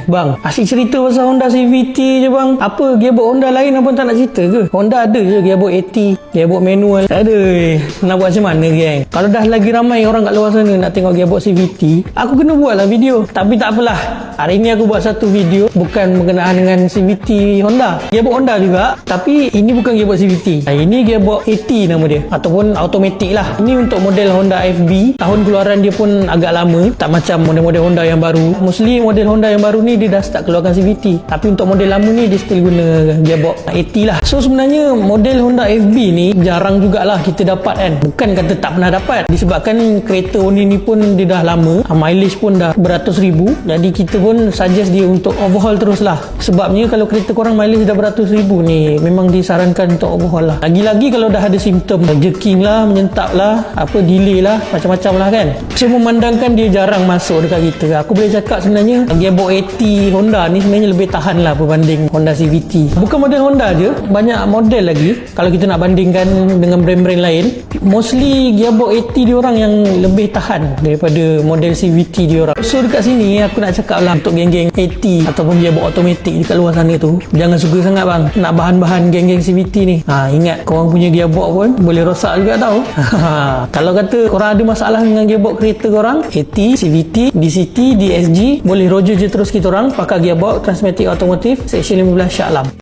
Bang, asyik cerita pasal Honda CVT je bang. Apa gearbox Honda lain apa tak nak cerita ke? Honda ada je gearbox 80, gearbox manual. Aduh, nak buat macam mana geng? Kalau dah lagi ramai orang kat luar sana nak tengok gearbox CVT, aku kena buat lah video. Tapi tak apalah, hari ni aku buat satu video bukan berkenaan dengan CVT Honda, gearbox Honda juga, tapi ini bukan gearbox CVT. Ini gearbox 80 nama dia, ataupun automatic lah. Ini untuk model Honda FB. Tahun keluaran dia pun agak lama, tak macam model-model Honda yang baru. Mostly model Honda yang baru ni dia dah start keluarkan CVT, tapi untuk model lama ni dia still guna gearbox 80 lah. So sebenarnya model Honda FB ni jarang jugalah kita dapat kan. Bukan kata tak pernah dapat, disebabkan kereta ni pun dia dah lama, mileage pun dah beratus ribu. Jadi kita pun suggest dia untuk overhaul terus lah. Sebabnya kalau kereta korang mileage dah beratus ribu ni, memang disarankan untuk overhaul lah. Lagi-lagi kalau dah ada simptom jerking lah, menyentak lah, delay lah, macam-macam lah kan. So memandangkan dia jarang masuk dekat kita, aku boleh cakap sebenarnya gearbox 80 Honda ni sebenarnya lebih tahan lah berbanding Honda CVT. Bukan model Honda je, banyak model lagi. Kalau kita nak bandingkan dengan brand-brand lain, mostly gearbox 80 diorang yang lebih tahan daripada model CVT diorang. So dekat sini aku nak cakap lah untuk geng-geng 80 ataupun gearbox automatic dekat luar sana tu, jangan suka sangat bang nak bahan-bahan geng-geng CVT ni. Ingat korang punya gearbox pun boleh rosak juga tau. Kalau kata korang ada masalah dengan gearbox kereta korang, 80, CVT, DCT, DSG, boleh roger je terus kita orang pakai gearbox Transmatic Automotive Seksyen 15 Shah Alam.